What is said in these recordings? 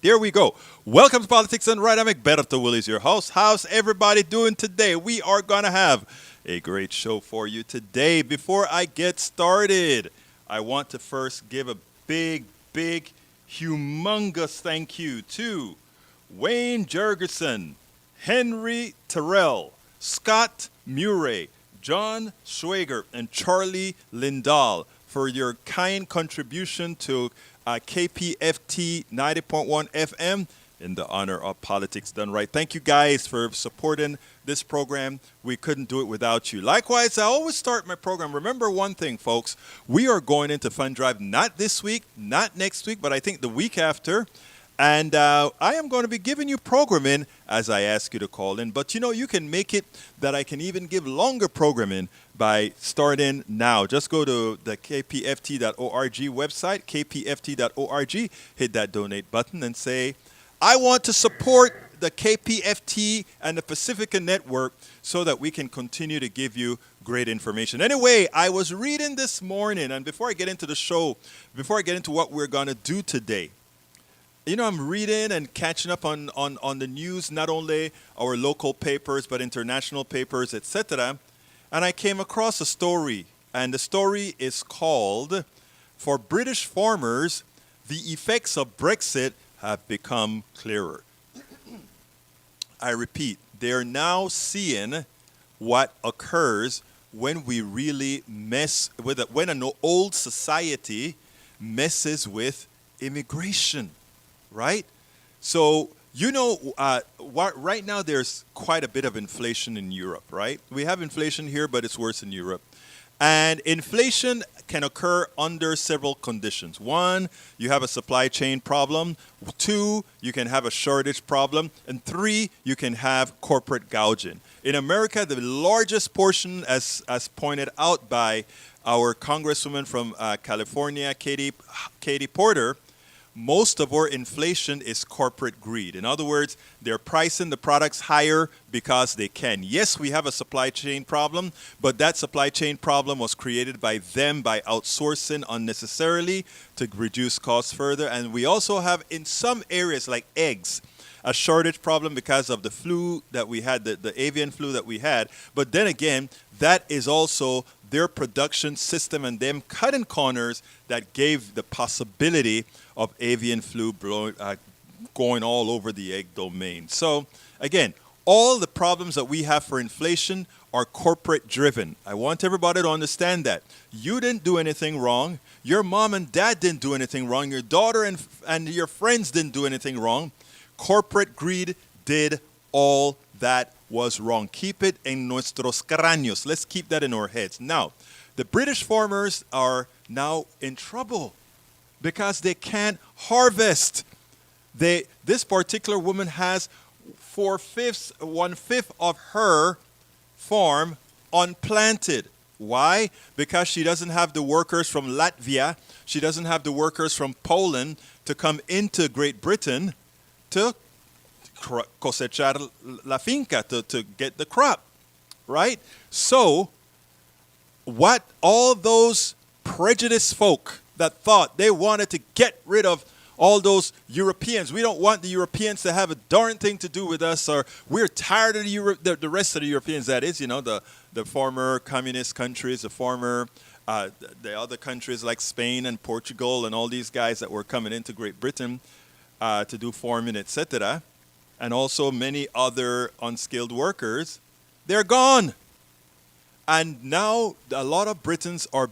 there we go. Welcome to Politics and Right. I'm Egberto Willis, your host. How's everybody doing today? We are going to have a great show for you today. Before I get started, I want to first give a big, humongous thank you to Wayne Jurgensen, Henry Terrell, Scott Murray, John Schwager, and Charlie Lindahl for your kind contribution to KPFT 90.1 FM in the honor of Politics Done Right. Thank you guys for supporting this program. We couldn't do it without you. Likewise, I always start my program. Remember one thing, folks. We are going into Fund Drive not this week, not next week, but I think the week after. And I am going to be giving you programming as I ask you to call in. But, you can make it that I can even give longer programming by starting now. Just go to the kpft.org website, kpft.org, hit that donate button and say, I want to support the KPFT and the Pacifica Network so that we can continue to give you great information. Anyway, I was reading this morning, and before I get into the show, before I get into what we're going to do today, I'm reading and catching up on the news, not only our local papers, but international papers, etc. And I came across a story, and the story is called, For British Farmers, the Effects of Brexit Have Become Clearer. I repeat, they're now seeing what occurs when we really mess with it, when an old society messes with immigration. Right? So, right now there's quite a bit of inflation in Europe, right? We have inflation here, but it's worse in Europe. And inflation can occur under several conditions. One, you have a supply chain problem. Two, you can have a shortage problem. And three, you can have corporate gouging. In America, the largest portion, as pointed out by our Congresswoman from California, Katie Porter, most of our inflation is corporate greed. In other words, they're pricing the products higher because they can. Yes, we have a supply chain problem, but that supply chain problem was created by them by outsourcing unnecessarily to reduce costs further. And we also have, in some areas like eggs, a shortage problem because of the flu that we had, the avian flu that we had. But then again, that is also their production system and them cutting corners that gave the possibility of avian flu going all over the egg domain. So again, all the problems that we have for inflation are corporate driven. I want everybody to understand that. You didn't do anything wrong. Your mom and dad didn't do anything wrong. Your daughter and your friends didn't do anything wrong. Corporate greed did all that was wrong. Keep it en nuestros cráneos. Let's keep that in our heads. Now, the British farmers are now in trouble because they can't harvest. This particular woman has 1/5 of her farm unplanted. Why? Because she doesn't have the workers from Latvia. She doesn't have the workers from Poland to come into Great Britain to cosechar la finca, to get the crop, right? So, what all those prejudiced folk that thought they wanted to get rid of all those Europeans, we don't want the Europeans to have a darn thing to do with us, or we're tired of the rest of the Europeans, that is, the former communist countries, the other countries like Spain and Portugal and all these guys that were coming into Great Britain to do farming, etc., and also many other unskilled workers, they're gone. And now a lot of Britons are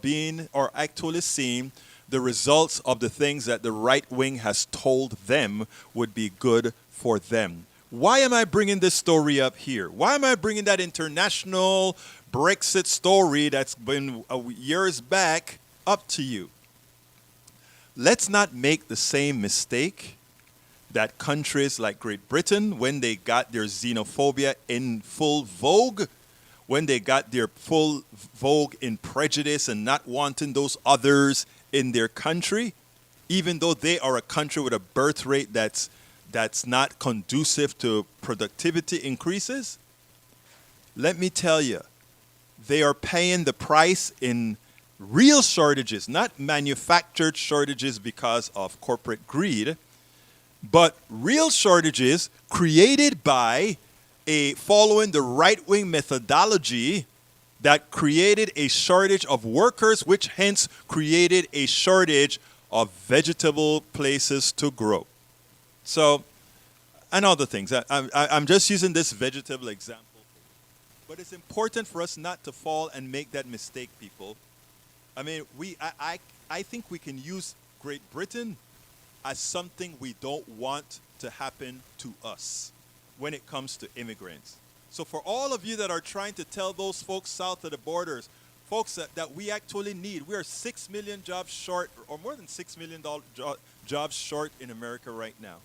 actually seeing the results of the things that the right wing has told them would be good for them. Why am I bringing this story up here? Why am I bringing that international Brexit story that's been years back up to you? Let's not make the same mistake that countries like Great Britain, when they got their xenophobia in full vogue, when they got their full vogue in prejudice and not wanting those others in their country, even though they are a country with a birth rate that's not conducive to productivity increases, let me tell you, they are paying the price in real shortages, not manufactured shortages because of corporate greed. But real shortages created by a following the right-wing methodology that created a shortage of workers, which hence created a shortage of vegetable places to grow. So, and other things. I'm just using this vegetable example. But it's important for us not to fall and make that mistake, people. I mean, I think we can use Great Britain as something we don't want to happen to us when it comes to immigrants. So for all of you that are trying to tell those folks south of the borders, folks that we actually need, we are 6 million jobs short, or more than $6 million jobs short in America right now.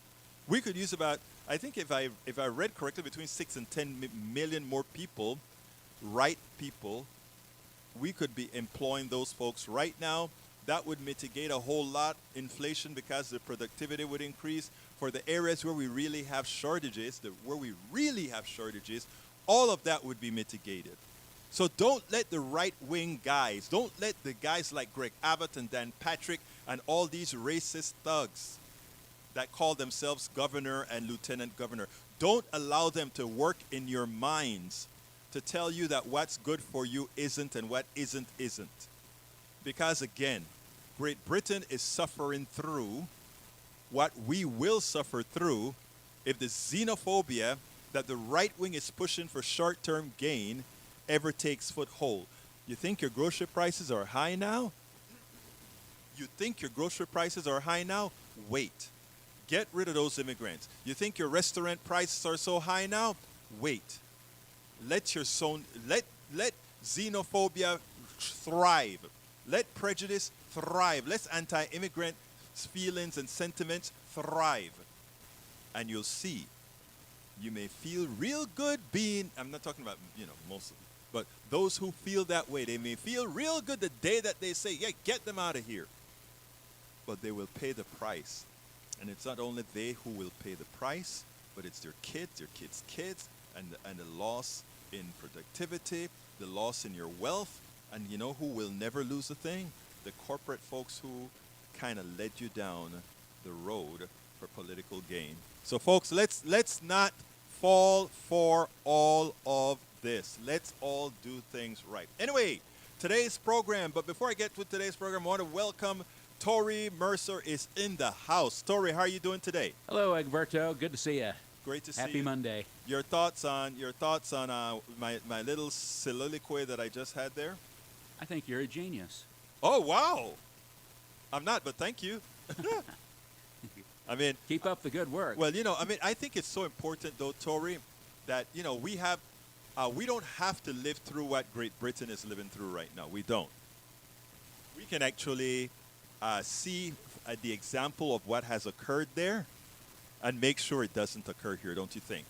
We could use about, I think if I read correctly, between 6 and 10 million more people, right people. We could be employing those folks right now. That would mitigate a whole lot inflation because the productivity would increase. For the areas where we really have shortages, all of that would be mitigated. So don't let the right-wing guys, don't let the guys like Greg Abbott and Dan Patrick and all these racist thugs that call themselves governor and lieutenant governor, don't allow them to work in your minds to tell you that what's good for you isn't and what isn't. Because again, Great Britain is suffering through what we will suffer through if the xenophobia that the right wing is pushing for short-term gain ever takes foothold. You think your grocery prices are high now? Wait. Get rid of those immigrants. You think your restaurant prices are so high now? Wait. Let xenophobia thrive. Let prejudice thrive. Let anti-immigrant feelings and sentiments thrive. And you'll see. You may feel real good being, I'm not talking about, most of them, but those who feel that way, they may feel real good the day that they say, yeah, get them out of here. But they will pay the price. And it's not only they who will pay the price, but it's their kids' kids, and the loss in productivity, the loss in your wealth. And you know who will never lose a thing? The corporate folks who kind of led you down the road for political gain. So folks, let's not fall for all of this. Let's all do things right. Anyway, today's program, but before I get to today's program, I want to welcome Tori Mercer is in the house. Tori, how are you doing today? Hello, Egberto. Good to see you. Great to see you. Happy Monday. Your thoughts on my little soliloquy that I just had there? I think you're a genius. Oh, wow. I'm not, but thank you. I mean, keep up the good work. Well, I think it's so important, though, Tori, that, we don't have to live through what Great Britain is living through right now. We don't. We can actually see the example of what has occurred there and make sure it doesn't occur here, don't you think?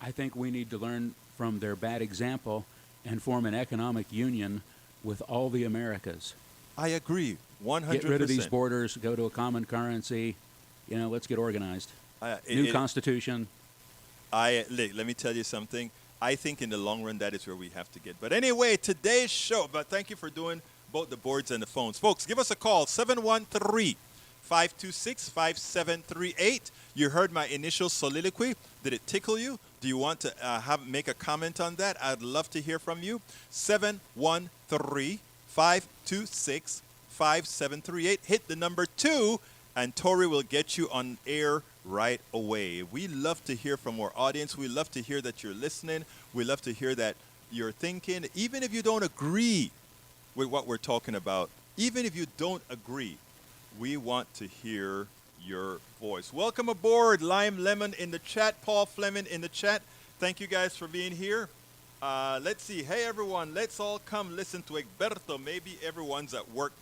I think we need to learn from their bad example and form an economic union with all the Americas. I agree, 100%. Get rid of these borders, go to a common currency. Let's get organized. New constitution. Let me tell you something. I think in the long run, that is where we have to get. But anyway, today's show, but thank you for doing both the boards and the phones. Folks, give us a call, 713-526-5738. You heard my initial soliloquy. Did it tickle you? Do you want to make a comment on that? I'd love to hear from you. 713-526-5738. Hit the number 2, and Tori will get you on air right away. We love to hear from our audience. We love to hear that you're listening. We love to hear that you're thinking, even if you don't agree with what we're talking about, even if you don't agree, we want to hear your voice. Welcome aboard, Lime Lemon in the chat, Paul Fleming in the chat. Thank you guys for being here. Let's see. Hey, everyone, let's all come listen to Egberto. Maybe everyone's at work.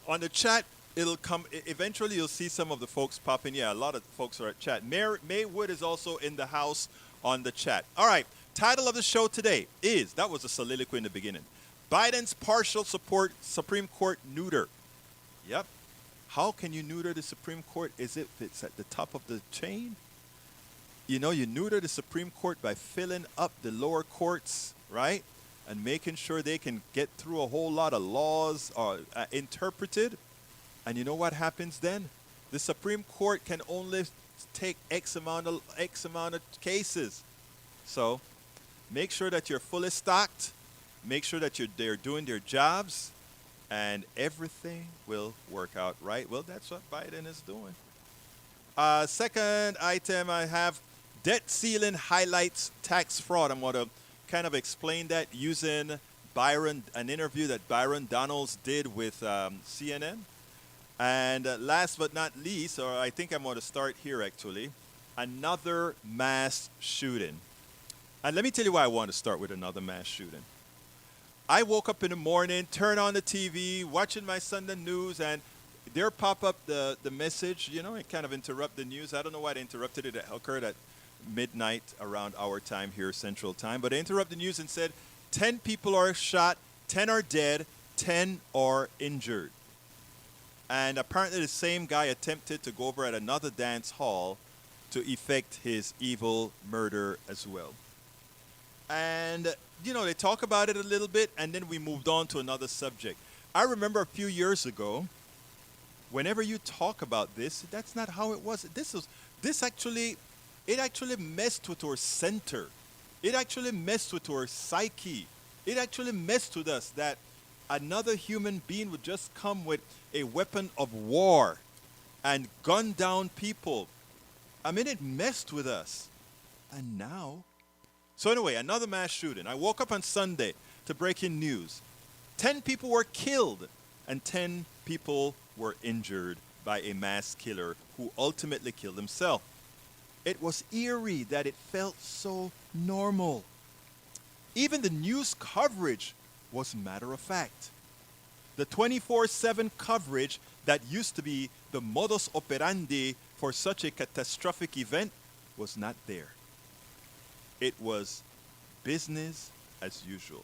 On the chat, it'll come. Eventually, you'll see some of the folks popping. Yeah, a lot of folks are at chat. May Wood is also in the house on the chat. All right. Title of the show today is, that was a soliloquy in the beginning, Biden's partial support Supreme Court neuter. Yep. How can you neuter the Supreme Court? Is it if it's at the top of the chain? You neuter the Supreme Court by filling up the lower courts, right? And making sure they can get through a whole lot of laws interpreted. And you know what happens then? The Supreme Court can only take X amount of cases. So make sure that you're fully stocked. Make sure that they're doing their jobs, and everything will work out right. Well, that's what Biden is doing. Second item I have debt ceiling highlights tax fraud. I'm going to kind of explain that using an interview that Byron Donalds did with CNN. And last but not least, or I think I'm going to start here actually, another mass shooting. And let me tell you why I want to start with another mass shooting. I woke up in the morning, turn on the TV, watching my Sunday news, and there pop up the message, it kind of interrupt the news. I don't know why they interrupted it. It occurred at midnight around our time here, Central Time. But they interrupted the news and said 10 people are shot, 10 are dead, 10 are injured. And apparently the same guy attempted to go over at another dance hall to effect his evil murder as well. And, they talk about it a little bit, and then we moved on to another subject. I remember a few years ago, whenever you talk about this, that's not how it was. It actually messed with our center. It actually messed with our psyche. It actually messed with us that another human being would just come with a weapon of war and gun down people. I mean, it messed with us. And now, so anyway, another mass shooting. I woke up on Sunday to breaking news. 10 people were killed and 10 people were injured by a mass killer who ultimately killed himself. It was eerie that it felt so normal. Even the news coverage was matter of fact. The 24/7 coverage that used to be the modus operandi for such a catastrophic event was not there. It was business as usual.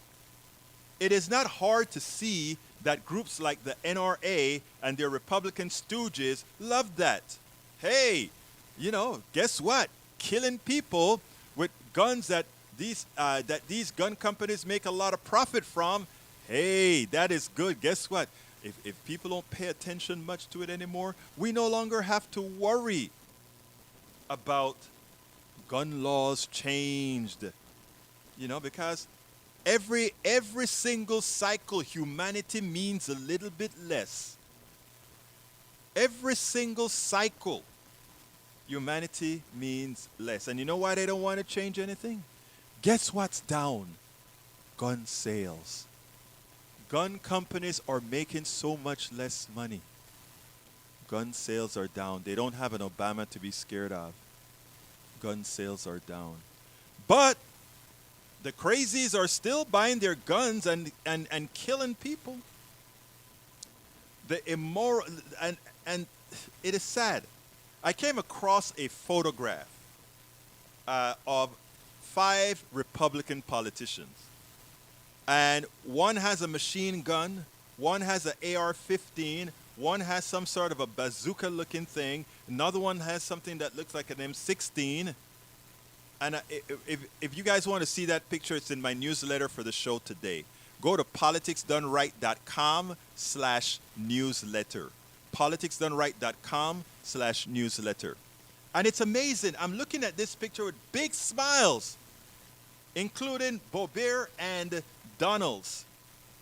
It is not hard to see that groups like the NRA and their Republican stooges loved that. Hey, guess what? Killing people with guns that these gun companies make a lot of profit from. Hey, that is good. Guess what? If people don't pay attention much to it anymore, we no longer have to worry about gun laws changed. Because every single cycle humanity means a little bit less. Every single cycle humanity means less. And you know why they don't want to change anything? Guess what's down? Gun sales. Gun companies are making so much less money. Gun sales are down. They don't have an Obama to be scared of. Gun sales are down. But the crazies are still buying their guns and killing people. The immoral, and it is sad. I came across a photograph of 5 Republican politicians. And one has a machine gun, one has an AR-15, one has some sort of a bazooka-looking thing, another one has something that looks like an M16. And if you guys want to see that picture, it's in my newsletter for the show today. Go to politicsdoneright.com/newsletter. politicsdoneright.com/newsletter. And it's amazing. I'm looking at this picture with big smiles, including Boebert and Donalds,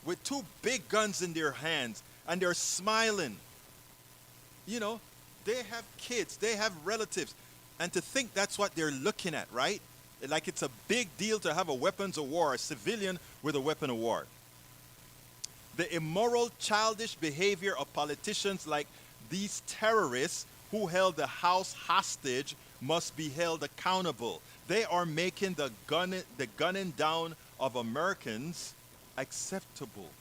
with 2 big guns in their hands, and they're smiling. They have kids, they have relatives. And to think that's what they're looking at, right? Like it's a big deal to have a weapons of war, a civilian with a weapon of war. The immoral, childish behavior of politicians like these terrorists who held the House hostage must be held accountable. They are making the gunning down of Americans acceptable.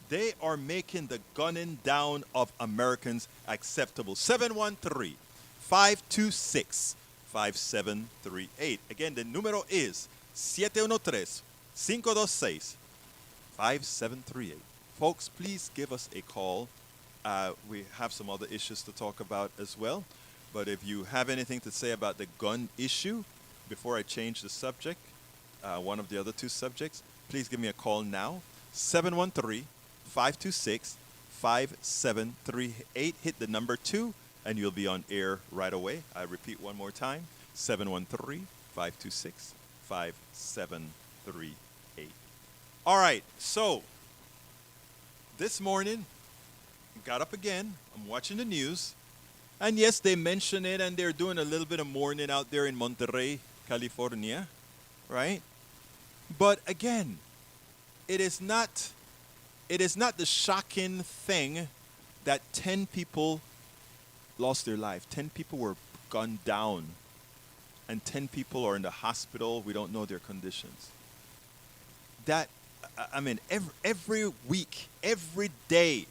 They are making the gunning down of Americans acceptable. 713-526-5738. Again, the numero is 713-526-5738. Folks, please give us a call. We have some other issues to talk about as well. But if you have anything to say about the gun issue, before I change the subject, one of the other 2 subjects, please give me a call now. 713-526-5738. Hit the number 2 and you'll be on air right away. I repeat one more time, 713-526-5738. All right, so this morning, got up again. I'm watching the news. And yes, they mention it and they're doing a little bit of mourning out there in Monterey, California, right? But again, it is not the shocking thing that 10 people lost their life. 10 people were gunned down and 10 people are in the hospital. We don't know their conditions. That I mean every week, every day,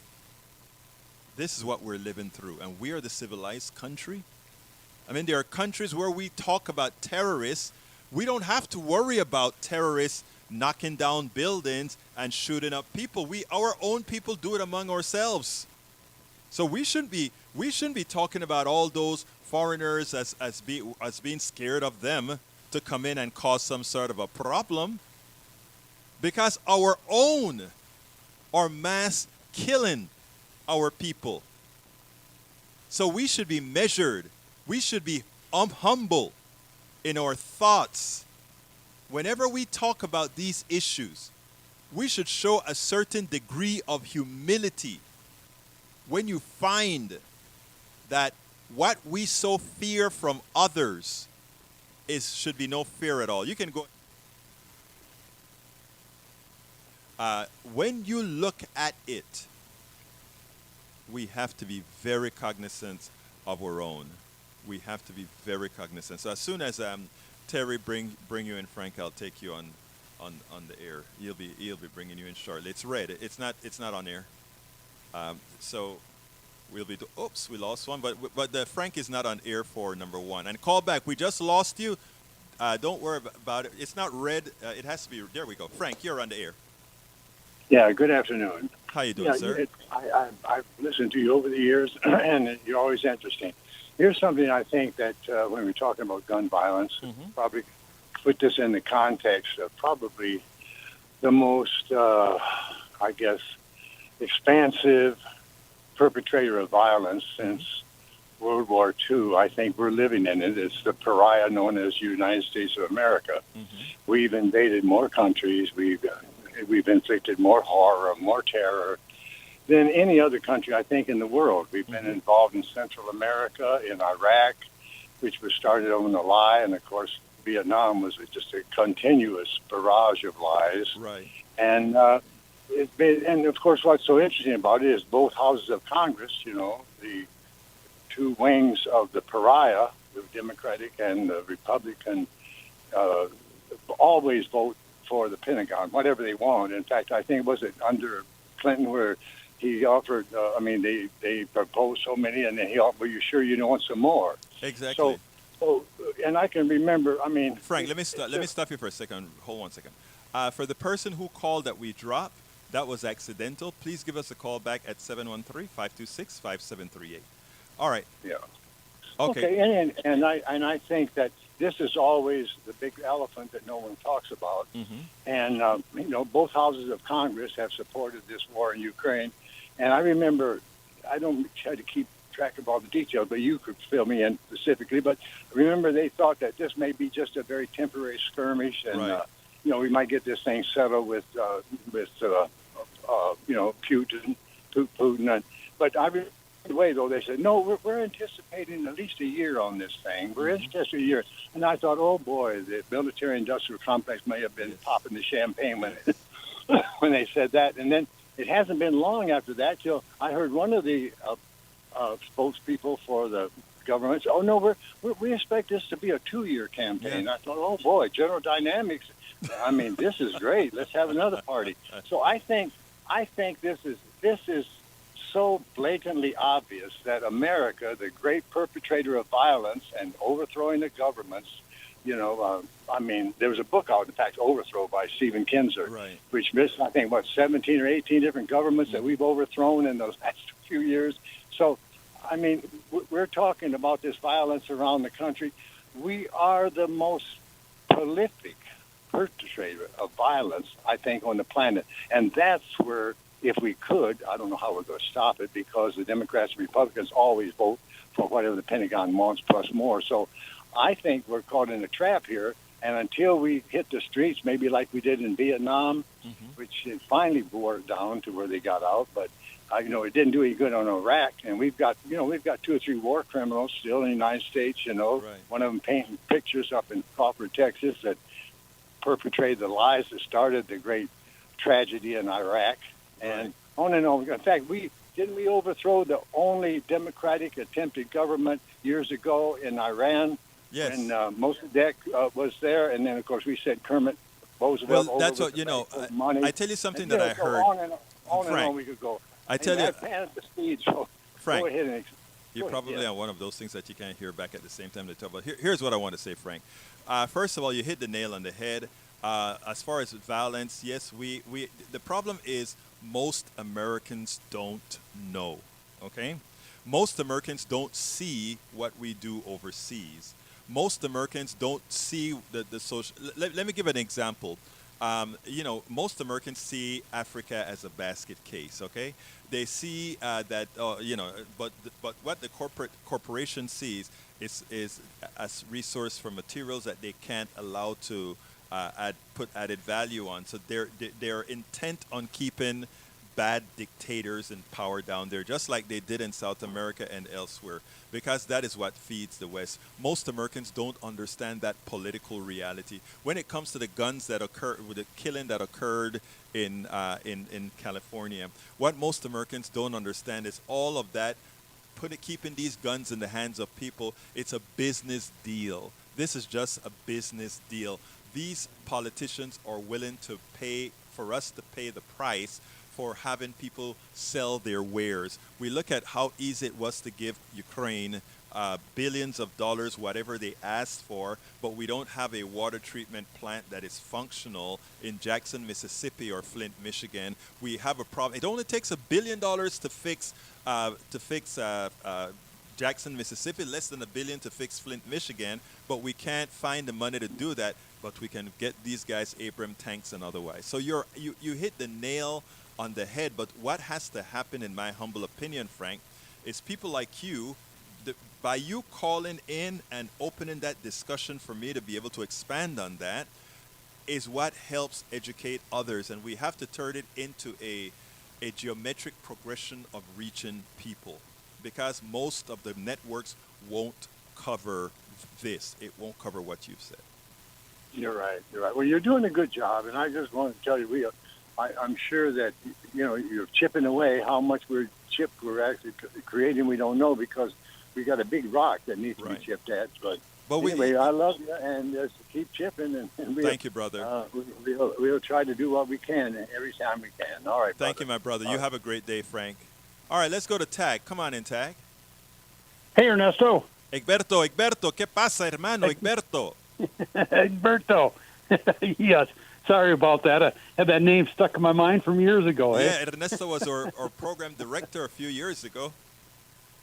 this is what we're living through, and we are the civilized country. I mean, there are countries where we talk about terrorists. We don't have to worry about terrorists knocking down buildings and shooting up people. Our own people do it among ourselves. So we shouldn't be talking about all those foreigners as being scared of them to come in and cause some sort of a problem, because our own are mass killing our people. So we should be measured. We should be humble in our thoughts. Whenever we talk about these issues, we should show a certain degree of humility. When you find that what we so fear from others should be no fear at all. You can go. When you look at it, we have to be very cognizant of our own. We have to be very cognizant. So as soon as Terry bring you in, Frank, I'll take you on the air. He'll be bringing you in shortly. It's red. It's not on air. So we'll be. Oops, we lost one. But the Frank is not on air for number one. And call back. We just lost you. Don't worry about it. It's not red. It has to be. There we go. Frank, you're on the air. Yeah, good afternoon. How you doing, sir? I've listened to you over the years, and you're always interesting. Here's something I think that when we're talking about gun violence, probably put this in the context of probably the most, I guess, expansive perpetrator of violence since World War II. I think we're living in it. It's the pariah known as United States of America. We've invaded more countries. We've inflicted more horror, more terror than any other country, I think, in the world. We've been involved in Central America, in Iraq, which was started on a lie, and of course, Vietnam was just a continuous barrage of lies. Right. And and of course, what's so interesting about it is both houses of Congress, the two wings of the pariah, the Democratic and the Republican, always vote for the Pentagon, whatever they want. In fact, I think was it under Clinton where he offered, they proposed so many, and then he offered, well, you sure you don't want some more? Exactly. So, and I can remember, Frank, let me stop you for a second. Hold on a second. For the person who called that we dropped, that was accidental. Please give us a call back at 713-526-5738. All right. Yeah. Okay. And I think that this is always the big elephant that no one talks about. And, both houses of Congress have supported this war in Ukraine. And I remember, I don't try to keep track of all the details, but you could fill me in specifically. But remember, they thought that this may be just a very temporary skirmish, and right. We might get this thing settled with Putin. But I remember the way though they said no, we're anticipating at least a year on this thing. We're anticipating a year, and I thought, oh boy, the military-industrial complex may have been popping the champagne when they said that, and then. It hasn't been long after that till I heard one of the spokespeople for the government say, "Oh no, we expect this to be a 2-year campaign." Yeah. I thought, "Oh boy, General Dynamics. I mean, this is great. Let's have another party." So I think this is so blatantly obvious that America, the great perpetrator of violence and overthrowing the governments. There was a book out, in fact, Overthrow by Stephen Kinzer, right. which lists, I think, 17 or 18 different governments that we've overthrown in the last few years. So, we're talking about this violence around the country. We are the most prolific perpetrator of violence, I think, on the planet. And that's where if we could, I don't know how we're going to stop it because the Democrats and Republicans always vote for whatever the Pentagon wants plus more. So I think we're caught in a trap here. And until we hit the streets, maybe like we did in Vietnam, which it finally wore it down to where they got out, but it didn't do any good on Iraq. And we've got 2 or 3 war criminals still in the United States. Right. One of them painting pictures up in Crawford, Texas, that perpetrated the lies that started the great tragedy in Iraq, and on and on. In fact, didn't we overthrow the only democratic attempted government years ago in Iran? Yes. And Mossadegh was there, and then of course we said Kermit Roosevelt. Well, that's what money. I tell you something that I heard. On and on Frank, and on we could go. I tell you, I've had the speed, so Frank, go ahead and. you're probably on one of those things that you can't hear back at the same time to talk about. Here's what I want to say, Frank. First of all, you hit the nail on the head. As far as violence, yes, the problem is most Americans don't know, okay? Most Americans don't see what we do overseas. Most Americans don't see the social. Let me give an example. Most Americans see Africa as a basket case, okay? They see that, but what the corporation sees is as resource for materials that they can't allow to put added value on. So they're intent on keeping bad dictators in power down there, just like they did in South America and elsewhere, because that is what feeds the West. Most Americans don't understand that political reality. When it comes to the guns that occur, with the killing that occurred in California, what most Americans don't understand is all of that, keeping these guns in the hands of people, it's a business deal. This is just a business deal. These politicians are willing to pay, for us to pay the price for having people sell their wares. We look at how easy it was to give Ukraine billions of dollars, whatever they asked for, but we don't have a water treatment plant that is functional in Jackson, Mississippi, or Flint, Michigan. We have a problem. It only takes $1 billion to fix Jackson, Mississippi, less than $1 billion to fix Flint, Michigan, but we can't find the money to do that. But we can get these guys Abrams tanks and otherwise. So you hit the nail on the head. But what has to happen, in my humble opinion, Frank, is people like you, by you calling in and opening that discussion for me to be able to expand on that, is what helps educate others. And we have to turn it into a geometric progression of reaching people, because most of the networks won't cover this. It won't cover what you've said. You're right. Well, you're doing a good job, and I just want to tell you, I'm sure that you're chipping away. How much we're actually creating, we don't know, because we got a big rock that needs to be chipped at. But anyway, I love you, and just keep chipping. And thank you, brother. We'll try to do what we can every time we can. All right. Thank you, my brother. You have a great day, Frank. All right, let's go to Tag. Come on in, Tag. Hey, Ernesto. Egberto, ¿qué pasa, hermano? Egberto. Egberto. Yes. Sorry about that. I had that name stuck in my mind from years ago. Yeah, Ernesto was our program director a few years ago.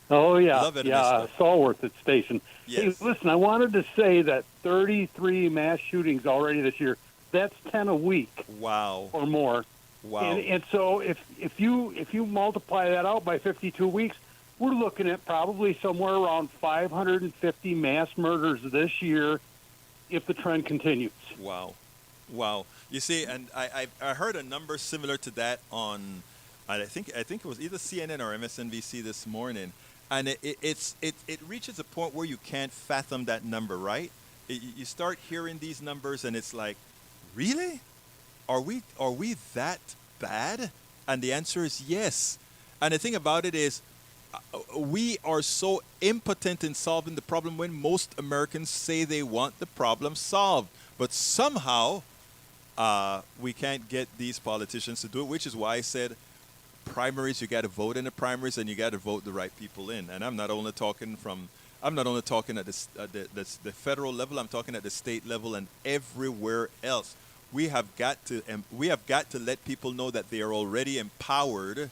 Oh, yeah. Love Ernesto. Yeah, Stallworth at station. Yes. Hey, listen, I wanted to say that 33 mass shootings already this year. That's 10 a week. Wow. Or more. Wow. And so if you multiply that out by 52 weeks, we're looking at probably somewhere around 550 mass murders this year if the trend continues. Wow. You see, and I heard a number similar to that on, I think it was either CNN or MSNBC this morning, and it reaches a point where you can't fathom that number, right? You start hearing these numbers, and it's like, really? Are we that bad? And the answer is yes. And the thing about it is, we are so impotent in solving the problem when most Americans say they want the problem solved. But somehow, we can't get these politicians to do it, which is why I said primaries, you got to vote in the primaries, and you got to vote the right people in. And I'm not only talking at the federal level, I'm talking at the state level and everywhere else. We have got to let people know that they are already empowered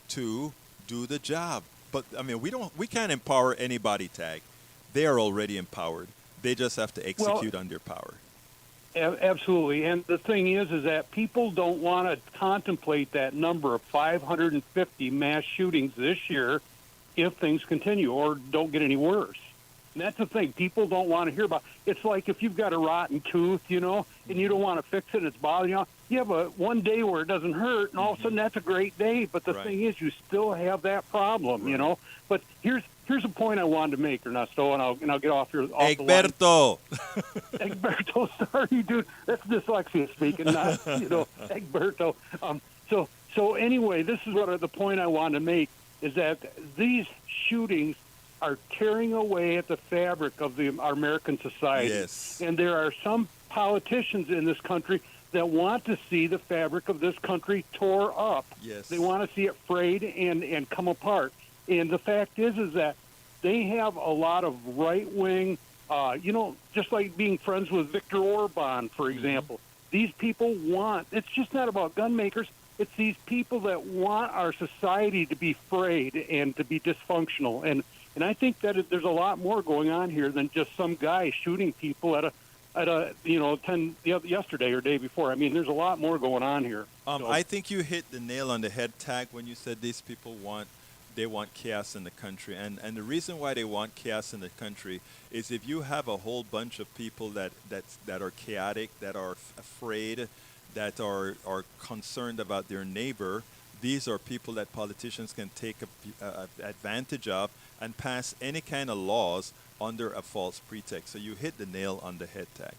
to do the job. But I mean, we can't empower anybody, Tag. They are already empowered. They just have to execute on their power. Absolutely. And the thing is that people don't want to contemplate that number of 550 mass shootings this year if things continue or don't get any worse. And that's the thing. People don't want to hear about. It's like if you've got a rotten tooth, and you don't want to fix it, and it's bothering you. You have one day where it doesn't hurt, and all of a sudden that's a great day. But the thing is, you still have that problem, But here's a point I wanted to make, Ernesto, and I'll get off the line. Egberto, sorry, dude. That's dyslexia speaking, not Egberto. So anyway, this is what the point I wanted to make is that these shootings are tearing away at the fabric of our American society. Yes. And there are some politicians in this country that want to see the fabric of this country tore up. Yes. They want to see it frayed and come apart. And the fact is that they have a lot of right-wing, just like being friends with Viktor Orban, for example. These people it's just not about gun makers. It's these people that want our society to be frayed and to be dysfunctional. And I think that there's a lot more going on here than just some guy shooting people at a yesterday or day before. I mean, there's a lot more going on here. I think you hit the nail on the head, Tag, when you said these people want chaos in the country. And the reason why they want chaos in the country is if you have a whole bunch of people that are chaotic, that are afraid, that are concerned about their neighbor, these are people that politicians can take advantage of and pass any kind of laws under a false pretext. So you hit the nail on the head, Tag.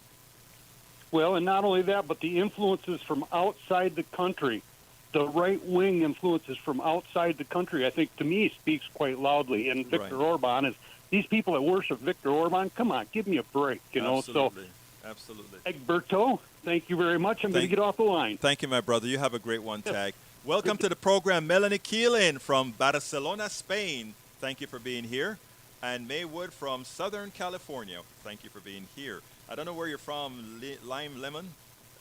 Well, and not only that, but the influences from outside the country, the right-wing influences from outside the country, I think, to me, speaks quite loudly. And Viktor Orban is, these people that worship Viktor Orban, come on, give me a break, Absolutely. So, Absolutely. Egberto, thank you very much. I'm going to get off the line. Thank you, my brother. You have a great one, Tag. Welcome to the program, Melanie Keelan from Barcelona, Spain. Thank you for being here. And Maywood from Southern California. Thank you for being here. I don't know where you're from, Lime Lemon.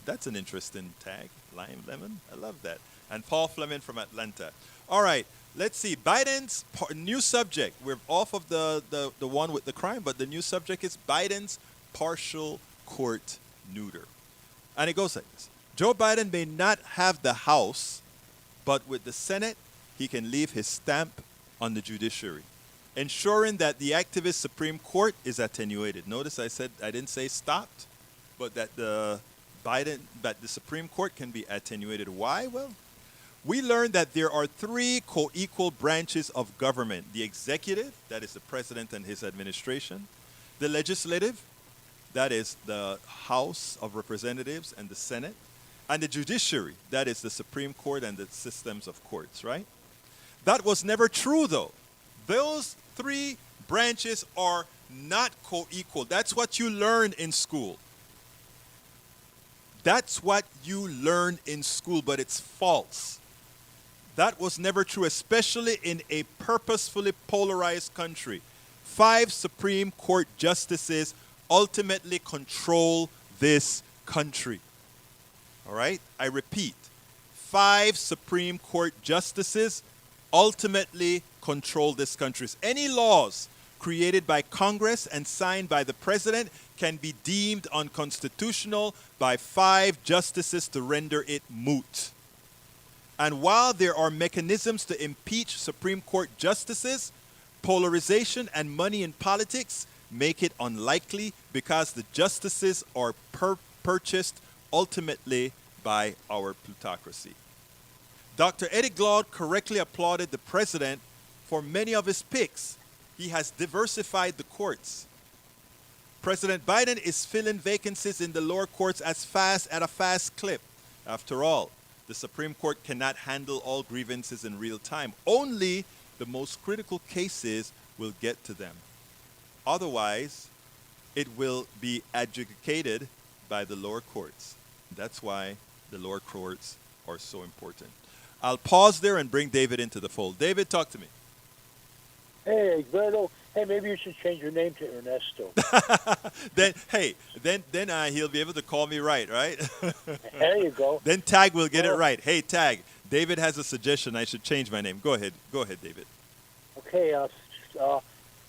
That's an interesting tag, Lime Lemon. I love that. And Paul Fleming from Atlanta. All right, let's see. Biden's new subject. We're off of the one with the crime, but the new subject is Biden's partial court neuter. And it goes like this. Joe Biden may not have the House, but with the Senate, he can leave his stamp on the judiciary, ensuring that the activist Supreme Court is attenuated. Notice I didn't say stopped, but that the Supreme Court can be attenuated. Why? Well, we learned that there are three co-equal branches of government: the executive, that is the president and his administration; the legislative, that is the House of Representatives and the Senate; and the judiciary, that is the Supreme Court and the systems of courts, right? That was never true, though. Those three branches are not co-equal. That's what you learn in school. That's what you learn in school, but it's false. That was never true, especially in a purposefully polarized country. 5 Supreme Court justices ultimately control this country. All right? I repeat, 5 Supreme Court justices ultimately control this country. Any laws created by Congress and signed by the president can be deemed unconstitutional by 5 justices to render it moot. And while there are mechanisms to impeach Supreme Court justices, polarization and money in politics make it unlikely because the justices are purchased ultimately by our plutocracy. Dr. Eddie Glaude correctly applauded the president for many of his picks. He has diversified the courts. President Biden is filling vacancies in the lower courts at a fast clip. After all, the Supreme Court cannot handle all grievances in real time. Only the most critical cases will get to them. Otherwise, it will be adjudicated by the lower courts. That's why the lower courts are so important. I'll pause there and bring David into the fold. David, talk to me. Hey, Egberto. Hey, maybe you should change your name to Ernesto. Then he'll be able to call me right? There you go. Then Tag will get it right. Hey, Tag, David has a suggestion. I should change my name. Go ahead, David. Okay,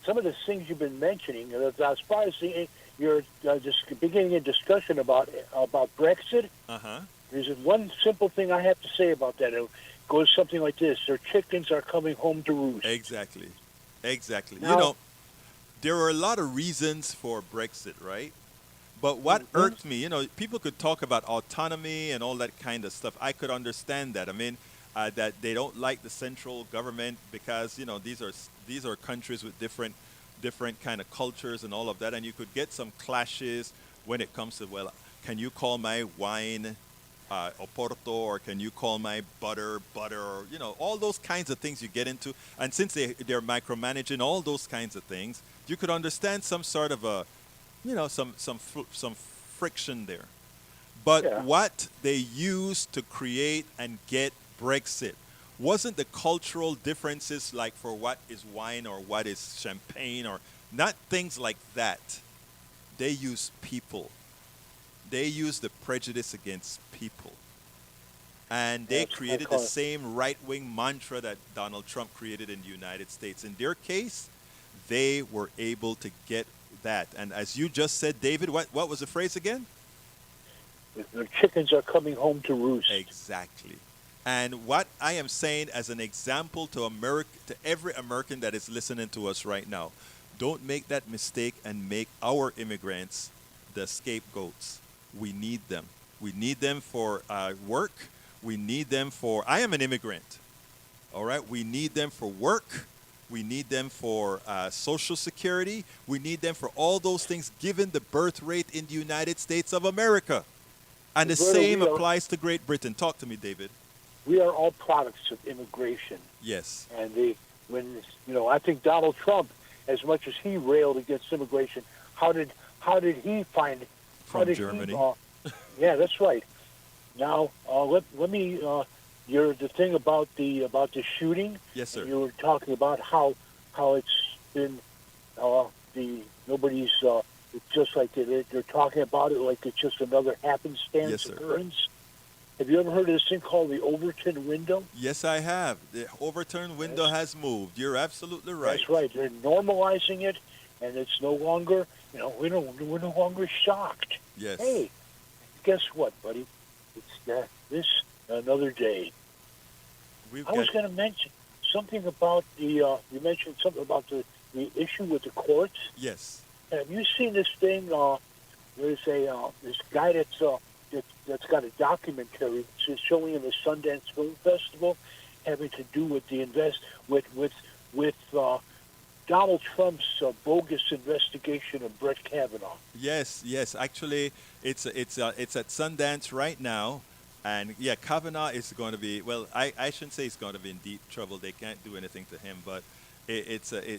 some of the things you've been mentioning, as far as you're beginning a discussion about Brexit. Uh-huh. There's one simple thing I have to say about that. It goes something like this: "Their chickens are coming home to roost." Exactly. Exactly. Now, There are a lot of reasons for Brexit, right? But what mhm, irked me, people could talk about autonomy and all that kind of stuff. I could understand that. I mean, that they don't like the central government because these are countries with different kind of cultures and all of that, and you could get some clashes when it comes to, well, can you call my wine Oporto, or can you call my butter, or all those kinds of things you get into. And since they're micromanaging all those kinds of things, you could understand some sort of a some friction there. But yeah, what they used to create and get Brexit wasn't the cultural differences, like for what is wine or what is champagne, or not things like that. They use people. They use the prejudice against people. And they that's I created the call it. same right wing mantra that Donald Trump created in the United States. In their case, they were able to get that. And as you just said, David, what was the phrase again? Their chickens are coming home to roost. Exactly. And what I am saying as an example to to every American that is listening to us right now, don't make that mistake and make our immigrants the scapegoats. We need them. We need them for work. We need them for. I am an immigrant. All right. We need them for work. We need them for Social Security. We need them for all those things, given the birth rate in the United States of America. And the Roberto, same applies to Great Britain. Talk to me, David. we are all products of immigration, Yes. and I think Donald Trump, as much as he railed against immigration, how did he find how From did Germany. he? Yeah, that's right. Now let me. You're the thing about the shooting. Yes, sir. You were talking about how it's been the nobody's. It's just like they're talking about it like it's just another happenstance Yes, sir. occurrence. Have you ever heard of this thing called the Overton window? Yes, I have. The overturned window Yes. has moved. You're absolutely right. That's right. They're normalizing it, and it's no longer. We're no longer shocked. Yes. Hey, guess what, buddy? It's this another day. We've I was got. going to mention something about the. You mentioned something about the issue with the courts. Yes. Have you seen this thing? There's this guy that's got a documentary showing in the Sundance Film Festival, having to do with the with Donald Trump's bogus investigation of Brett Kavanaugh. Yes. Yes. Actually, it's at Sundance right now, and yeah, Kavanaugh is going to be. Well, I shouldn't say he's going to be in deep trouble. They can't do anything to him, but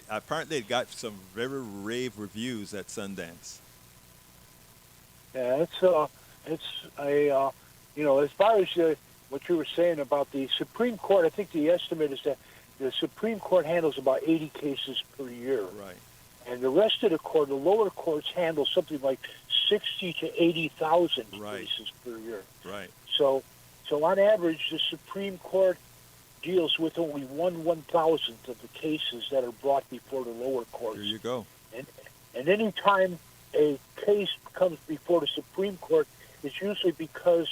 apparently it got some very rave reviews at Sundance. Yeah, it's a as far as what you were saying about the Supreme Court, I think the estimate is that the Supreme Court handles about 80 cases per year, Right. and the rest of the lower courts handle something like 60 to 80,000 Right. cases per year. Right. So on average, the Supreme Court deals with only 1/1000th of the cases that are brought before the lower courts. There you go. And any time a case comes before the Supreme Court, it's usually because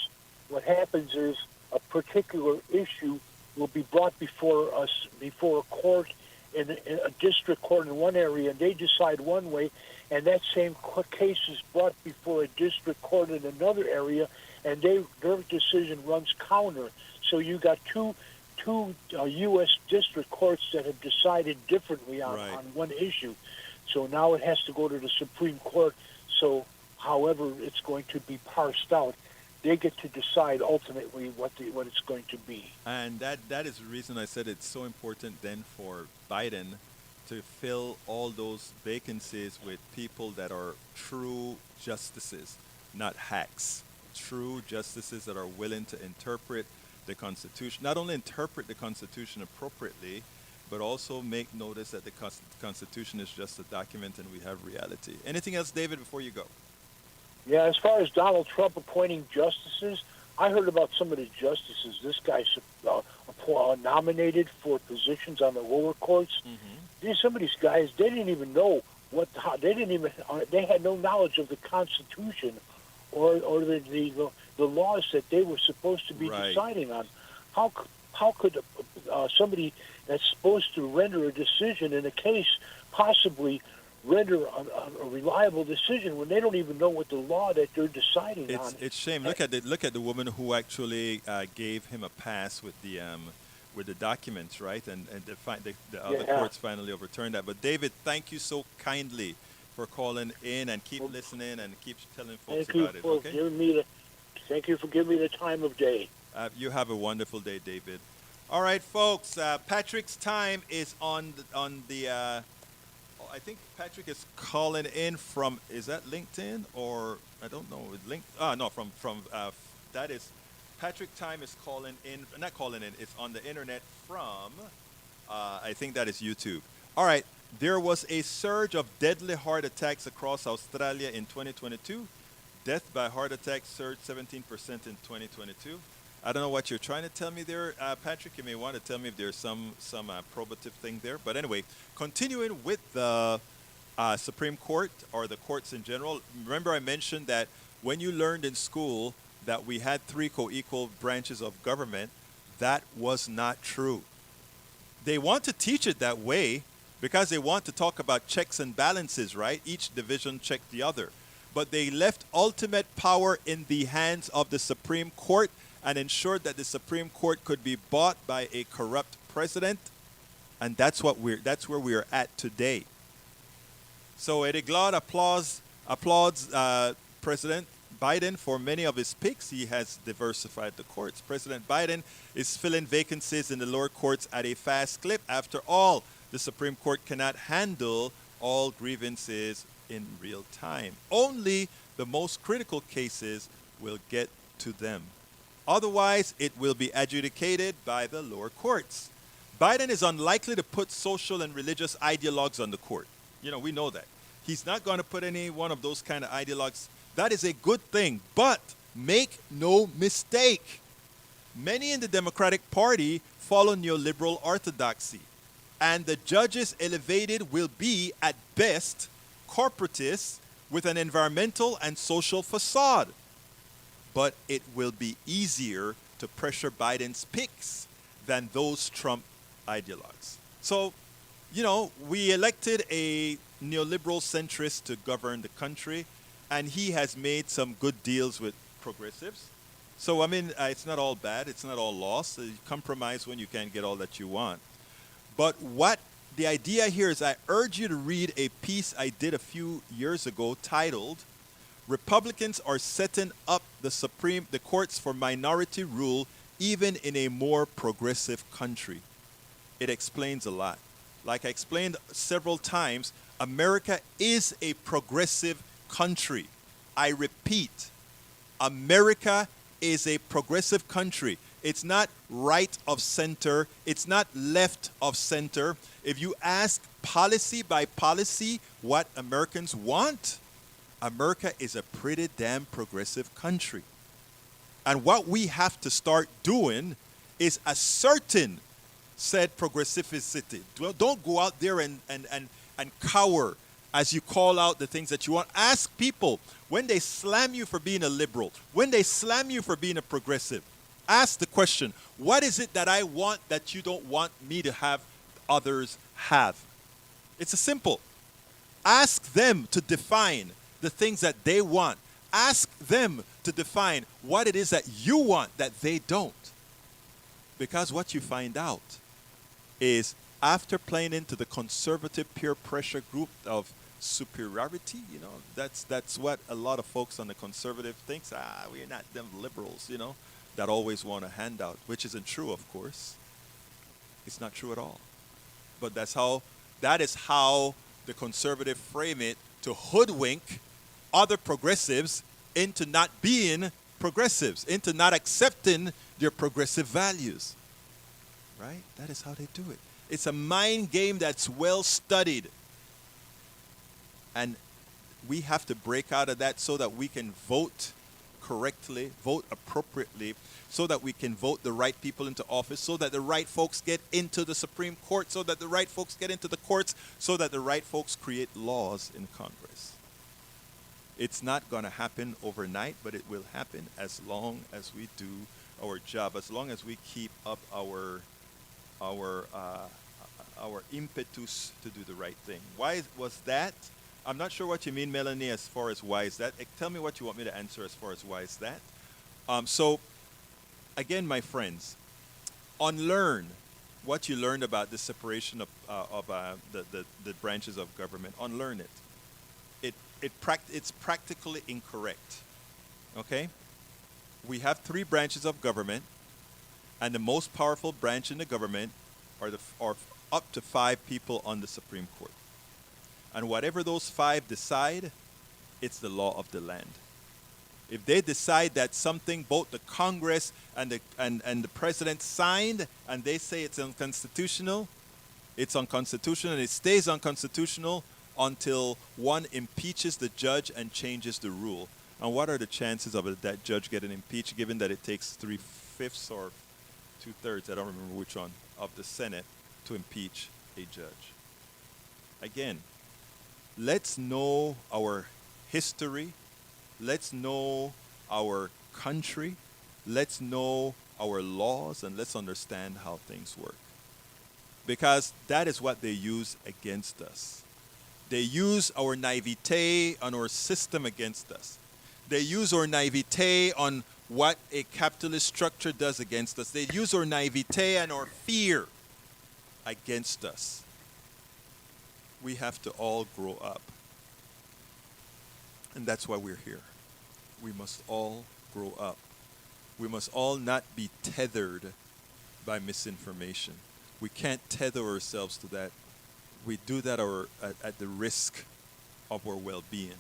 what happens is a particular issue will be brought before a court in a district court in one area, and they decide one way, and that same case is brought before a district court in another area, and their decision runs counter. So you got two U.S. district courts that have decided differently on Right. one issue. So now it has to go to the Supreme Court. So however it's going to be parsed out, they get to decide ultimately what it's going to be. And that is the reason I said it's so important then for Biden to fill all those vacancies with people that are true justices, not hacks. True justices that are willing to interpret the Constitution, not only interpret the Constitution appropriately, but also make notice that the Constitution is just a document and we have reality. Anything else, David, before you go? Yeah, as far as Donald Trump appointing justices, I heard about some of the justices this guy nominated for positions on the lower courts. Some of these guys, they didn't even know how they didn't even they had no knowledge of the Constitution or the laws that they were supposed to be Right. deciding on. How could somebody that's supposed to render a decision in a case possibly render a reliable decision when they don't even know what the law that they're deciding on? It's shame. Look at the woman who actually gave him a pass with the documents, right? And the other Yeah. courts finally overturned that. But David, thank you so kindly for calling in and keep listening and keep telling folks Thank you about it. for Okay. giving me the thank you for giving me the time of day. You have a wonderful day, David. All right, folks. Patrick's time is on the. I think Patrick is calling in from. Is that LinkedIn or I don't know. Link. No, from that is. Patrick time is calling in. Not calling in. It's on the internet from. I think that is YouTube. All right. There was a surge of deadly heart attacks across Australia in 2022. Death by heart attack surged 17% in 2022. I don't know what you're trying to tell me there, Patrick. You may want to tell me if there's some probative thing there. But anyway, continuing with the Supreme Court or the courts in general. Remember, I mentioned that when you learned in school that we had three co-equal branches of government, that was not true. They want to teach it that way because they want to talk about checks and balances, right? Each division checked the other. But they left ultimate power in the hands of the Supreme Court and ensured that the Supreme Court could be bought by a corrupt president, and that's where we're at today. So Eddie Glaude applauds President Biden for many of his picks. He has diversified the courts. President Biden is filling vacancies in the lower courts at a fast clip. After all, the Supreme Court cannot handle all grievances in real time. Only the most critical cases will get to them. Otherwise, it will be adjudicated by the lower courts. Biden is unlikely to put social and religious ideologues on the court. We know that. He's not going to put any one of those kind of ideologues. That is a good thing. But make no mistake, many in the Democratic Party follow neoliberal orthodoxy. And the judges elevated will be, at best, corporatists with an environmental and social facade. But it will be easier to pressure Biden's picks than those Trump ideologues. So, we elected a neoliberal centrist to govern the country, and he has made some good deals with progressives. So, it's not all bad. It's not all lost. You compromise when you can't get all that you want. But the idea here is I urge you to read a piece I did a few years ago titled, Republicans are setting up the courts for minority rule even in a more progressive country. It explains a lot. Like I explained several times, America is a progressive country. I repeat, America is a progressive country. It's not right of center. It's not left of center. If you ask policy by policy what Americans want, America is a pretty damn progressive country. And what we have to start doing is asserting said progressivity. Don't go out there and cower as you call out the things that you want. Ask people when they slam you for being a liberal, when they slam you for being a progressive, ask the question, what is it that I want that you don't want me to have, others have? It's a simple. Ask them to define the things that they want. Ask them to define what it is that you want that they don't. Because what you find out is after playing into the conservative peer pressure group of superiority, that's what a lot of folks on the conservative thinks. We're not them liberals, that always want a handout, which isn't true, of course. It's not true at all. But that is how the conservative frame it to hoodwink other progressives into not being progressives, into not accepting their progressive values. Right? That is how they do it. It's a mind game that's well studied. And we have to break out of that so that we can vote correctly, vote appropriately, so that we can vote the right people into office, so that the right folks get into the Supreme Court, so that the right folks get into the courts, so that the right folks create laws in Congress. It's not going to happen overnight, but it will happen as long as we do our job, as long as we keep up our impetus to do the right thing. Why was that? I'm not sure what you mean, Melanie, as far as why is that. Tell me what you want me to answer as far as why is that. So, again, my friends, unlearn what you learned about the separation of the branches of government. Unlearn it. It's practically incorrect. Okay? We have three branches of government, and the most powerful branch in the government are up to 5 people on the Supreme Court. And whatever those 5 decide, it's the law of the land. If they decide that something both the Congress and the president signed, and they say it's unconstitutional, and it stays unconstitutional until one impeaches the judge and changes the rule. And what are the chances of that judge getting impeached, given that it takes 3/5 or 2/3, I don't remember which one, of the Senate to impeach a judge? Again, let's know our history. Let's know our country. Let's know our laws, and let's understand how things work. Because that is what they use against us. They use our naivete on our system against us. They use our naivete on what a capitalist structure does against us. They use our naivete and our fear against us. We have to all grow up. And that's why we're here. We must all grow up. We must all not be tethered by misinformation. We can't tether ourselves to that. We do that at the risk of our well-being.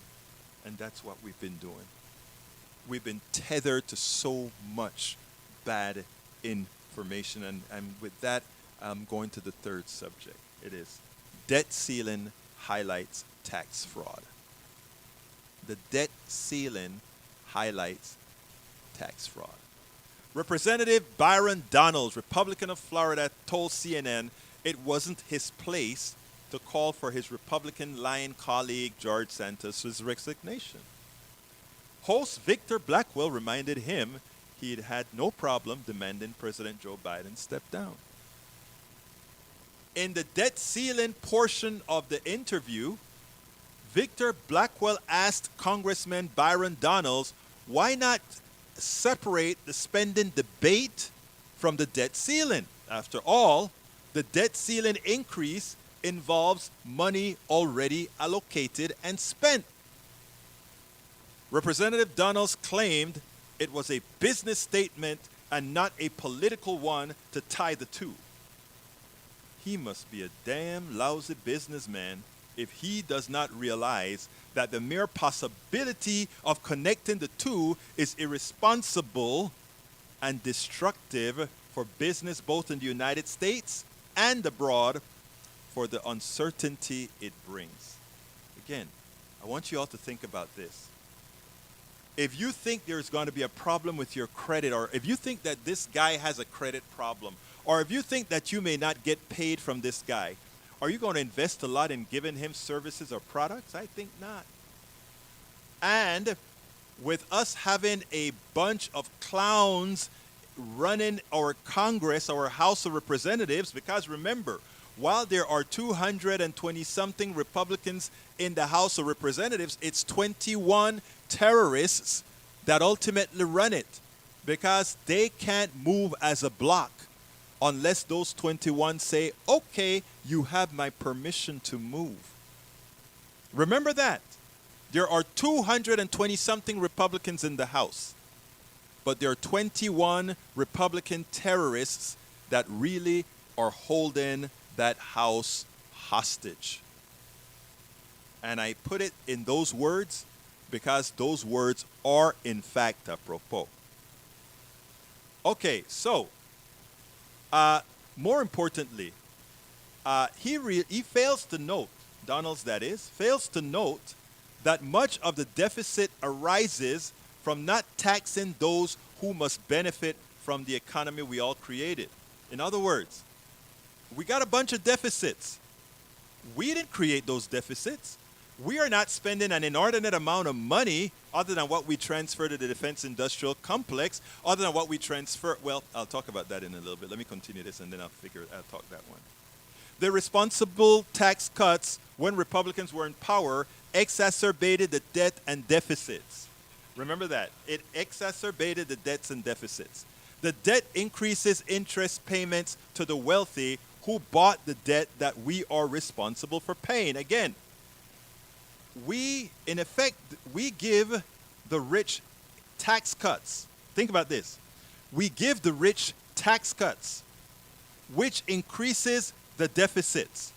And that's what we've been doing. We've been tethered to so much bad information. And with that, I'm going to the third subject. It is debt ceiling highlights tax fraud. The debt ceiling highlights tax fraud. Representative Byron Donalds, Republican of Florida, told CNN it wasn't his place to call for his Republican lying colleague George Santos' resignation. Host Victor Blackwell reminded him he'd had no problem demanding President Joe Biden step down. In the debt ceiling portion of the interview, Victor Blackwell asked Congressman Byron Donalds why not separate the spending debate from the debt ceiling. After all, the debt ceiling increase involves money already allocated and spent. Representative Donalds claimed it was a business statement and not a political one to tie the two. He must be a damn lousy businessman if he does not realize that the mere possibility of connecting the two is irresponsible and destructive for business both in the United States and abroad, for the uncertainty it brings. Again, I want you all to think about this. If you think there's going to be a problem with your credit, or if you think that this guy has a credit problem, or if you think that you may not get paid from this guy, are you going to invest a lot in giving him services or products? I think not. And with us having a bunch of clowns running our Congress, our House of Representatives, because remember, while there are 220-something Republicans in the House of Representatives, it's 21 terrorists that ultimately run it, because they can't move as a block unless those 21 say, okay, you have my permission to move. Remember that. There are 220-something Republicans in the House, but there are 21 Republican terrorists that really are holding that House hostage. And I put it in those words because those words are in fact apropos. Okay, so more importantly, he fails to note, Donalds that is, fails to note that much of the deficit arises from not taxing those who must benefit from the economy we all created. In other words, we got a bunch of deficits. We didn't create those deficits. We are not spending an inordinate amount of money other than what we transfer to the defense industrial complex, other than what we transfer. Well, I'll talk about that in a little bit. Let me continue this and then I'll talk that one. The responsible tax cuts when Republicans were in power exacerbated the debt and deficits. Remember that. It exacerbated the debts and deficits. The debt increases interest payments to the wealthy who bought the debt that we are responsible for paying. Again, we give the rich tax cuts. Think about this. We give the rich tax cuts, which increases the deficits.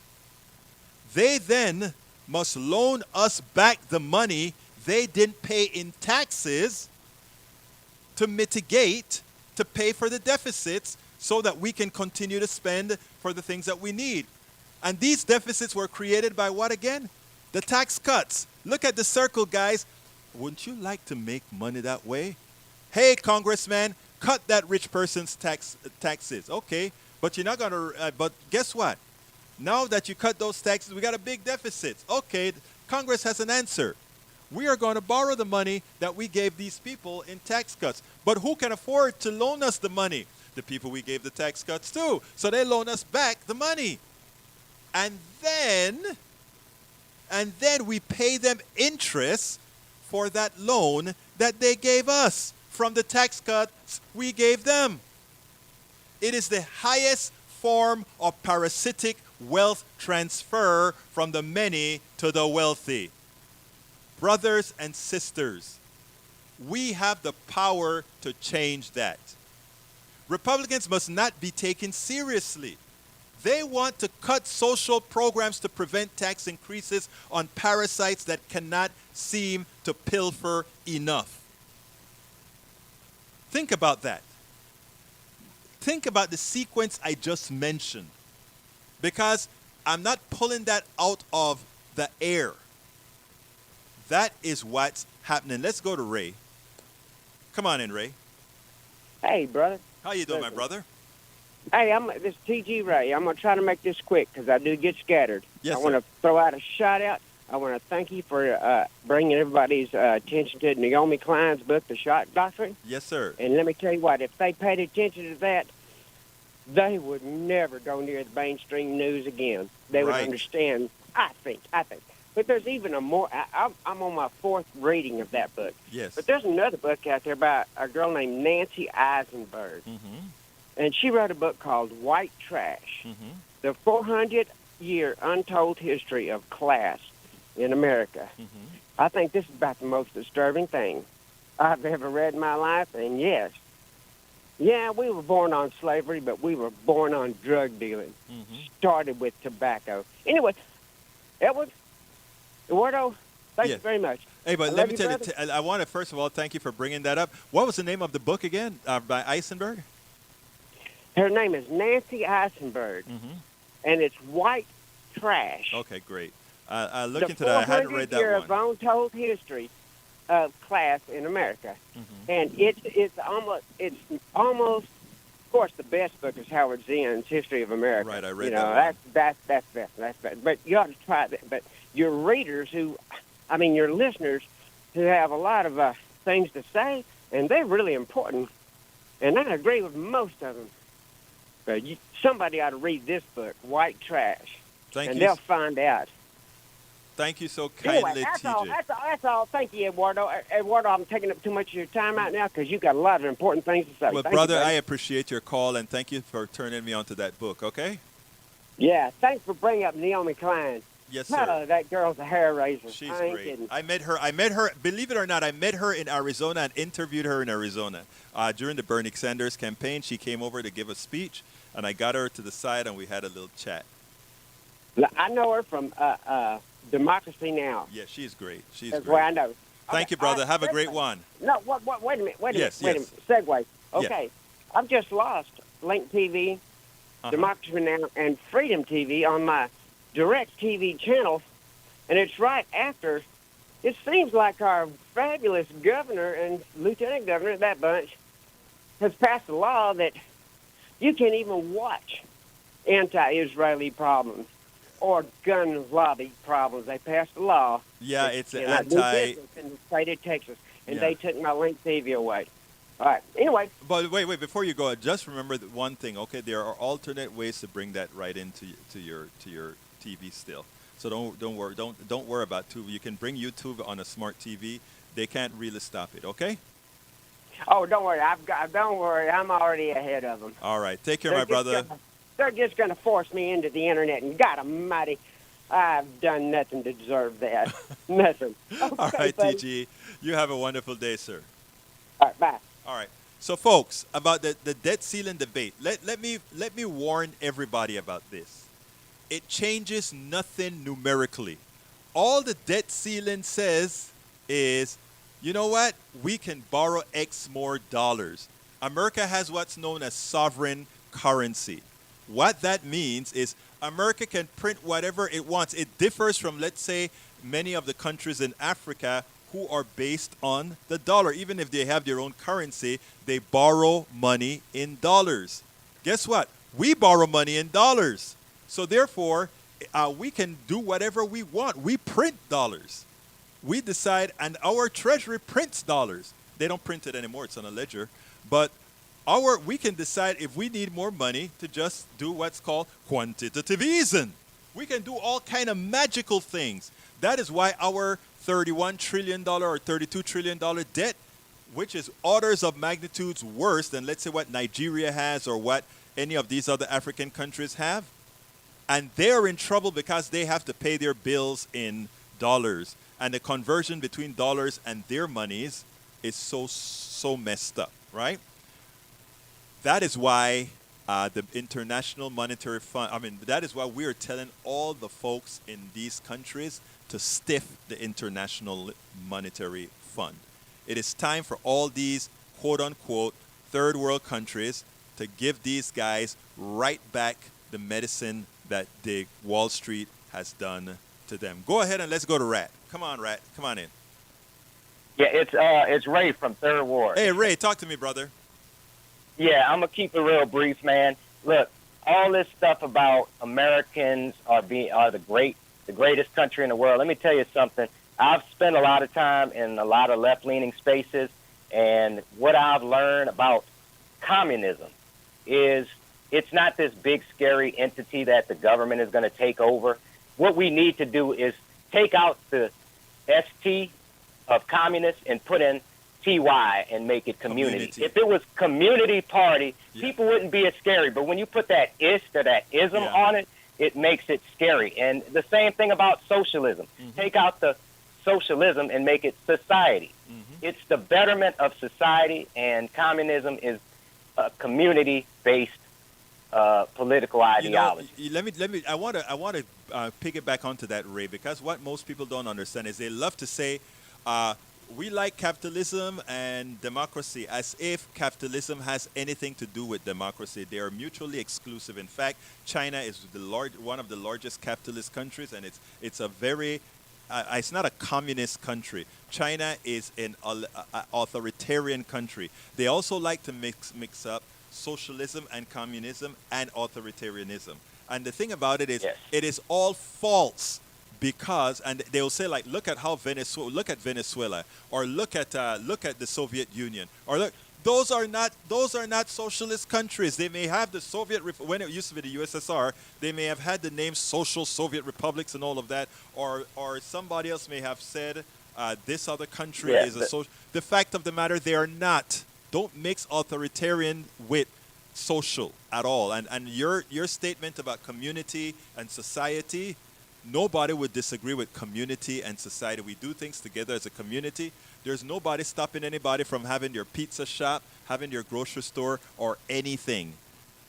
They then must loan us back the money they didn't pay in taxes to mitigate, to pay for the deficits so that we can continue to spend for the things that we need. And these deficits were created by what again? The tax cuts. Look at the circle, guys. Wouldn't you like to make money that way? Hey, congressman, cut that rich person's taxes. Okay, but you're not going to, but guess what? Now that you cut those taxes, we got a big deficit. Okay, Congress has an answer. We are going to borrow the money that we gave these people in tax cuts. But who can afford to loan us the money? The people we gave the tax cuts to. So they loan us back the money. And then we pay them interest for that loan that they gave us from the tax cuts we gave them. It is the highest form of parasitic wealth transfer from the many to the wealthy. Brothers and sisters, we have the power to change that. Republicans must not be taken seriously. They want to cut social programs to prevent tax increases on parasites that cannot seem to pilfer enough. Think about that. Think about the sequence I just mentioned, because I'm not pulling that out of the air. That is what's happening. Let's go to Ray. Come on in, Ray. Hey, brother. How you doing, my brother? Hey, this is TG Ray. I'm going to try to make this quick because I do get scattered. Yes, I want to throw out a shout-out. I want to thank you for bringing everybody's attention to Naomi Klein's book, The Shot Doctrine. Yes, sir. And let me tell you what, if they paid attention to that, they would never go near the mainstream news again. They would Right. understand, I think. But there's even a more, I'm on my fourth reading of that book. Yes. But there's another book out there about a girl named Nancy Eisenberg. Mm-hmm. And she wrote a book called White Trash, Mm-hmm. the 400-year untold history of class in America. Mm-hmm. I think this is about the most disturbing thing I've ever read in my life. And yes, we were born on slavery, but we were born on drug dealing. Mm-hmm. Started with tobacco. Anyway, Eduardo, thank you Yes. very much. Hey, but I let love me you, tell you, brother. I want to first of all thank you for bringing that up. What was the name of the book again by Eisenberg? Her name is Nancy Eisenberg, Mm-hmm. and it's White Trash. Okay, great. I'll look the into that. I hadn't read 400-year that one. of untold history of class in America, Mm-hmm. and it's almost. Of course, the best book is Howard Zinn's History of America. Right, I read you know, that one. That's best. But you ought to try that. But your readers your listeners who have a lot of things to say, and they're really important, and I agree with most of them. But somebody ought to read this book, White Trash, Thank you. they'll find out. Thank you so Anyway, kindly, that's TJ. all. That's all. Thank you, Eduardo. Eduardo, I'm taking up too much of your time right now because you've got a lot of important things to say. Well, Thank brother, you, I appreciate your call, and thank you for turning me on to that book, okay? Yeah, thanks for bringing up Naomi Klein. Yes, sir. Oh, that girl's a hair raiser. She's I ain't great. kidding. I met her, believe it or not, I met her in Arizona and interviewed her in Arizona. During the Bernie Sanders campaign, she came over to give a speech, and I got her to the side, and we had a little chat. I know her from Democracy Now. Yeah, she's great. She's That's great. where I know. Thank you, brother. Have a great segue. one. No, wait a minute. Yes, Wait a yes. minute. Segue. Okay. I've just lost Link TV, Democracy Now, and Freedom TV on my direct TV channels, and it's right after. It seems like our fabulous governor and lieutenant governor, that bunch, has passed a law that you can't even watch anti-Israeli problems or gun lobby problems. They passed a law. Yeah, that it's an cannot do anti. business in the state of Texas, and Yeah. they took my link TV away. All right. Anyway, But wait, before you go, just remember one thing. Okay, there are alternate ways to bring that right into your TV still. So don't worry about Tubi. You can bring YouTube on a smart TV. They can't really stop it. Okay. oh, don't worry. Don't worry. I'm already ahead of them. All right. Take care, my brother. They're just going to force me into the internet, and God Almighty, I've done nothing to deserve that. Nothing. All Okay, right, buddy. TG. You have a wonderful day, sir. All right, bye. All right. So, folks, about the debt ceiling debate, let me warn everybody about this. It changes nothing numerically. All the debt ceiling says is, you know what? We can borrow X more dollars. America has what's known as sovereign currency. What that means is America can print whatever it wants. It differs from, let's say, many of the countries in Africa who are based on the dollar. Even if they have their own currency, they borrow money in dollars. Guess what? We borrow money in dollars. So therefore, we can do whatever we want. We print dollars. We decide, and our treasury prints dollars. They don't print it anymore. It's on a ledger. But we can decide if we need more money to just do what's called quantitative easing. We can do all kind of magical things. That is why our $31 trillion or $32 trillion debt, which is orders of magnitudes worse than, let's say, what Nigeria has or what any of these other African countries have. And they're in trouble because they have to pay their bills in dollars. And the conversion between dollars and their monies is so messed up, right? That is why the International Monetary Fund, that is why we are telling all the folks in these countries to stiff the International Monetary Fund. It is time for all these quote-unquote third world countries to give these guys right back the medicine that the Wall Street has done to them. Go ahead and let's go to Rat. Come on, Rat. Come on in. Yeah, it's Ray from Third Ward. Hey, Ray, talk to me, brother. Yeah, I'm gonna keep it real brief, man. Look, all this stuff about Americans are the greatest country in the world. Let me tell you something. I've spent a lot of time in a lot of left-leaning spaces, and what I've learned about communism is it's not this big, scary entity that the government is going to take over. What we need to do is take out the ST of communist and put in TY and make it community. If it was community party, people wouldn't be as scary. But when you put that ist or that ism on it, it makes it scary. And the same thing about socialism. Take out the socialism and make it society. It's the betterment of society, and communism is a community-based political ideology. I want to piggyback onto that, Ray, because what most people don't understand is they love to say, we like capitalism and democracy, as if capitalism has anything to do with democracy. They are mutually exclusive. In fact, China is one of the largest capitalist countries, and it's a very it's not a communist country. China is an authoritarian country. They also like to mix up socialism and communism and authoritarianism. And the thing about it is, it is all false. Because, and they'll say, like, look at Venezuela, or look at the Soviet Union, or look, those are not socialist countries. They may have the when it used to be the USSR, they may have had the name Social Soviet Republics and all of that, or somebody else may have said this other country is a social. The fact of the matter, they are not. Don't mix authoritarian with social at all. And your statement about community and society. Nobody would disagree with community and society. We do things together as a community. There's nobody stopping anybody from having your pizza shop, having your grocery store, or anything.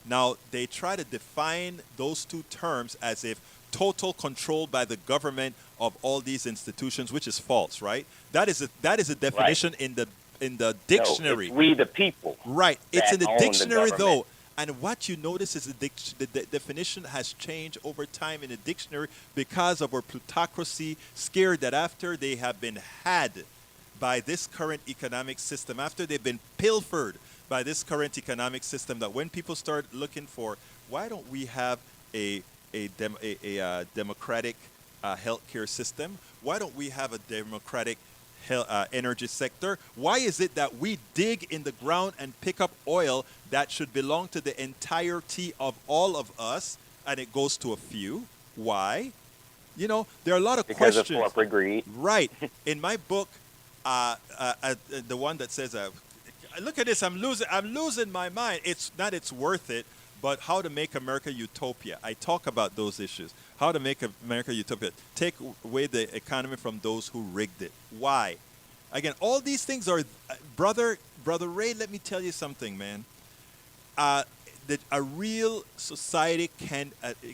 Now, they try to define those two terms as if total control by the government of all these institutions, which is false, right? That is a definition in the dictionary. No, it's we the people. Right. It's in the dictionary, the though. And what you notice is the definition has changed over time in the dictionary because of our plutocracy, scared that after they have been had by this current economic system, after they've been pilfered by this current economic system, that when people start looking for, why don't we have a democratic healthcare system? Why don't we have a democratic energy sector? Why is it that we dig in the ground and pick up oil that should belong to the entirety of all of us, and it goes to a few? Why? You know, there are a lot of Because questions. of corporate greed. Right. In my book, the one that says, "Look at this, I'm losing my mind." It's not, it's worth it, but how to make America utopia. I talk about those issues. How to make America utopia. Take away the economy from those who rigged it. Why? Again, all these things are, brother Ray. Let me tell you something, man. That a real society can,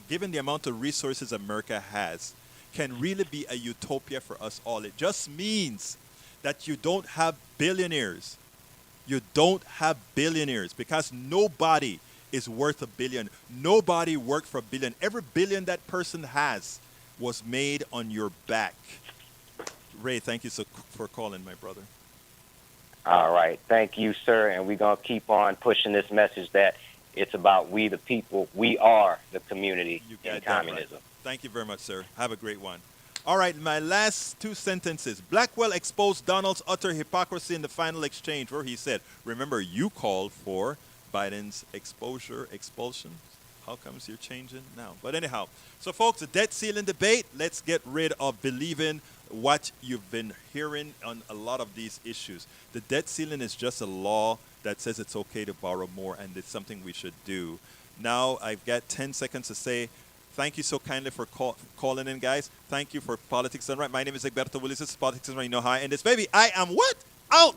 given the amount of resources America has, can really be a utopia for us all. It just means that you don't have billionaires. You don't have billionaires, because nobody is worth $1 billion. Nobody worked for $1 billion. Every billion that person has was made on your back. Ray, thank you for calling, my brother. All right. Thank you, sir. And we're going to keep on pushing this message that it's about we the people. We are the community You got in that right. communism. Thank you very much, sir. Have a great one. All right, my last two sentences. Blackwell exposed Donald's utter hypocrisy in the final exchange, where he said, remember, you called for Biden's expulsion. How comes you're changing now? But anyhow, so folks, the debt ceiling debate, let's get rid of believing what you've been hearing on a lot of these issues. The debt ceiling is just a law that says it's okay to borrow more, and it's something we should do. Now, I've got 10 seconds to say thank you so kindly for calling in, guys. Thank you for Politics Done Right. My name is Egberto Willis. This is Politics Done Right. You know how I end this, baby. I am what? Out!